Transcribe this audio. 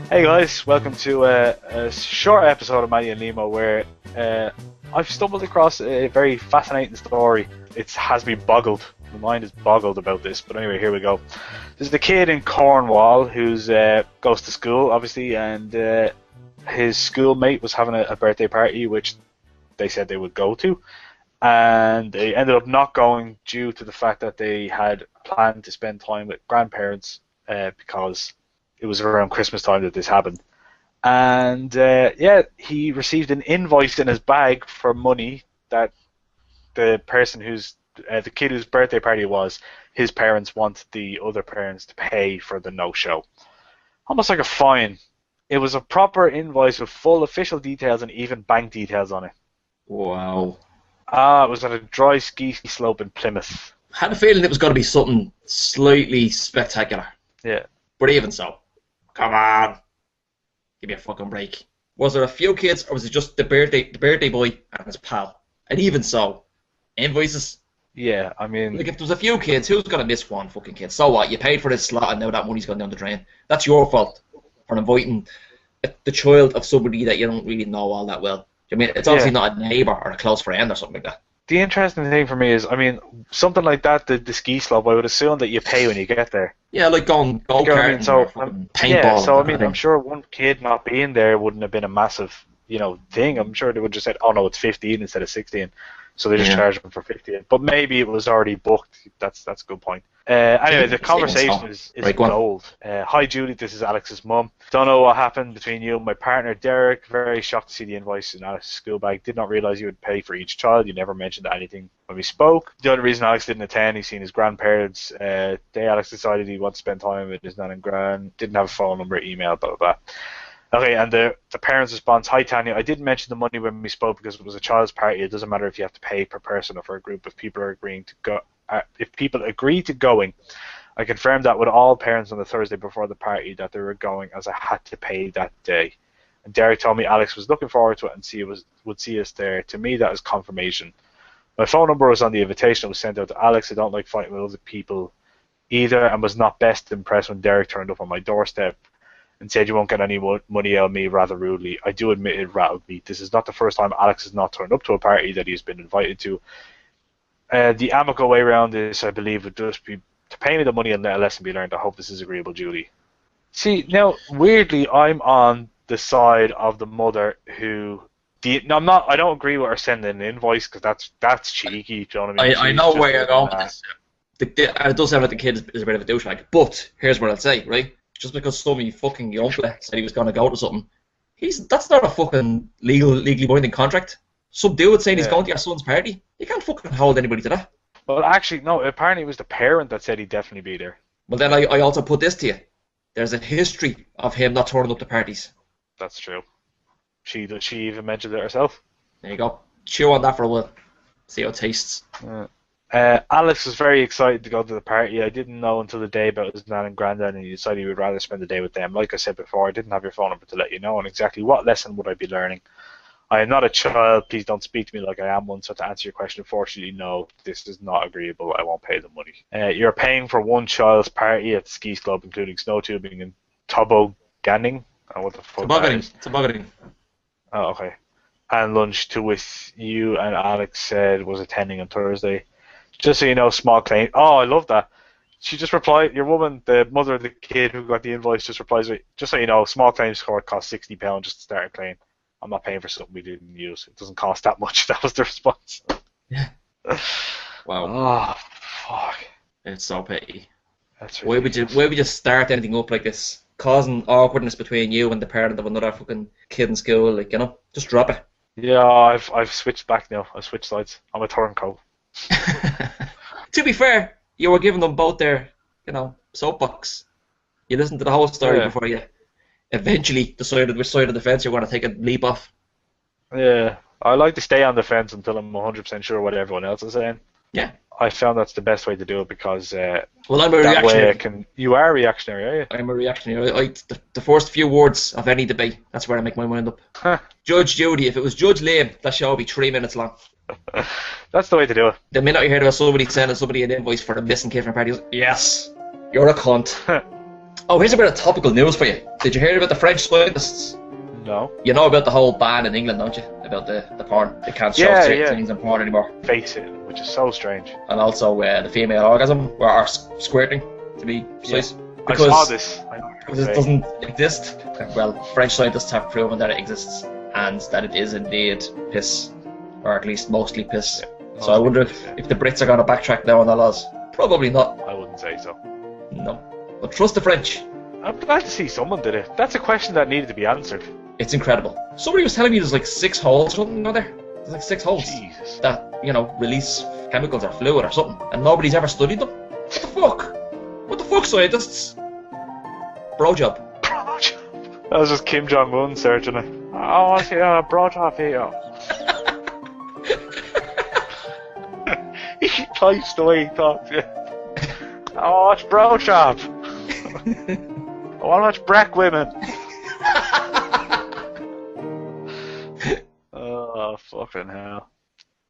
Hey guys, welcome to a short episode of Mattie and Liamo where I've stumbled across a very fascinating story. It has me boggled. My mind is boggled about this, but anyway, here we go. There's the kid in Cornwall who's goes to school, obviously, and his schoolmate was having a birthday party, which they said they would go to, and they ended up not going due to the fact that they had planned to spend time with grandparents because it was around Christmas time that this happened. And he received an invoice in his bag for money that the person the kid whose birthday party was, his parents wanted the other parents to pay for the no-show. Almost like a fine. It was a proper invoice with full official details and even bank details on it. Wow. It was at a dry ski slope in Plymouth. I had a feeling it was going to be something slightly spectacular. Yeah. But even so, come on. Give me a fucking break. Was there a few kids, or was it just the birthday boy and his pal? And even so, invoices. Yeah, I mean... Like, if there was a few kids, who's going to miss one fucking kid? So what? You paid for this slot and now that money's gone down the drain. That's your fault for inviting the child of somebody that you don't really know all that well. I mean, it's obviously not a neighbour or a close friend or something like that. The interesting thing for me is, I mean, something like that, the ski slope, I would assume that you pay when you get there. Yeah, like going go-karting or paintball. Yeah, so I mean, I'm sure one kid not being there wouldn't have been a massive, thing. I'm sure they would just said, oh no, it's 15 instead of 16. So they just charged them for 15. But maybe it was already booked. That's a good point. Anyway, the conversation is right, gold. Hi Julie, this is Alex's mum. Don't know what happened between you and my partner Derek. Very shocked to see the invoice in Alex's school bag. Did not realise you would pay for each child. You never mentioned anything when we spoke. The other reason Alex didn't attend, he's seen his grandparents. Alex decided he wanted to spend time with his nan and gran. Didn't have a phone number, email, blah blah blah. Okay, and the parents' response, hi Tanya, I didn't mention the money when we spoke because it was a child's party. It doesn't matter if you have to pay per person or for a group if people are agreeing to go. If people agree to going, I confirmed that with all parents on the Thursday before the party that they were going as I had to pay that day. And Derek told me Alex was looking forward to it and would see us there. To me, that is confirmation. My phone number was on the invitation that was sent out to Alex. I don't like fighting with other people either and was not best impressed when Derek turned up on my doorstep and said you won't get any money out of me rather rudely. I do admit it rattled me. This is not the first time Alex has not turned up to a party that he's been invited to. The amicable way around this, I believe, would just be to pay me the money and let a lesson be learned. I hope this is agreeable, Julie. See, now, weirdly, I'm on the side of the mother who... I don't agree with her sending an invoice because that's cheeky, do you know what I mean? I know where you're going with this. It does sound like the kid is a bit of a douchebag. But, here's what I'll say, right? Just because some fucking uncle said he was going to go to something, that's not a fucking legally binding contract. Some dude saying he's going to your son's party. You can't fucking hold anybody to that. Well, actually, no. Apparently, it was the parent that said he'd definitely be there. Well, then I also put this to you. There's a history of him not turning up to parties. That's true. She even mentioned it herself. There you go. Chew on that for a while. See how it tastes. Alex was very excited to go to the party. I didn't know until the day about his nan and granddad, and he decided he would rather spend the day with them. Like I said before, I didn't have your phone number to let you know on exactly what lesson would I be learning. I am not a child. Please don't speak to me like I am one. So to answer your question, unfortunately, no, this is not agreeable. I won't pay the money. You're paying for one child's party at the ski club, including snow tubing and tobogganing. Oh, what the fuck? Tobogganing. Oh, okay. And lunch to which you and Alex said was attending on Thursday. Just so you know, small claim. Oh, I love that. She just replied, your woman, the mother of the kid who got the invoice, just replies, just so you know, small claims court costs £60 just to start a claim. I'm not paying for something we didn't use. It doesn't cost that much. That was the response. Yeah. Wow. Oh, fuck. It's so petty. That's why would you start anything up like this? Causing awkwardness between you and the parent of another fucking kid in school, just drop it. Yeah, I've switched back now. I've switched sides. I'm a turncoat. To be fair, you were giving them both their, soapbox. You listened to the whole story before you eventually decided which side of the fence you're going to take a leap off. Yeah, I like to stay on the fence until I'm 100% sure what everyone else is saying. Yeah. I found that's the best way to do it because I'm a reactionary. You are a reactionary, are you? I'm a reactionary. The first few words of any debate, that's where I make my mind up. Huh. Judge Judy, if it was Judge Liam, that show would be 3 minutes long. That's the way to do it. The minute you heard about somebody sending somebody an invoice for a missing kid from a party, yes, you're a cunt. Oh, here's a bit of topical news for you. Did you hear about the French scientists? No. You know about the whole ban in England, don't you? About the porn. They can't show certain things in porn anymore. Face it, which is so strange. And also the female orgasm, or squirting, to be precise. Because I saw this. Because it doesn't exist. Well, French scientists have proven that it exists, and that it is indeed piss. Or at least mostly piss. Yeah, so I wonder if the Brits are going to backtrack now on their laws. Probably not. I wouldn't say so. No. But trust the French. I'm glad to see someone did it. That's a question that needed to be answered. It's incredible. Somebody was telling me there's like 6 holes or something out there. There's like 6 holes. Jesus. That, release chemicals or fluid or something. And nobody's ever studied them. What the fuck? What the fuck, scientists? Bro job. Bro job. That was just Kim Jong-un searching it. Oh, I see a bro job here. He types the way he talks, yeah. Oh, it's bro job. I want to watch Breck women. Oh, fucking hell.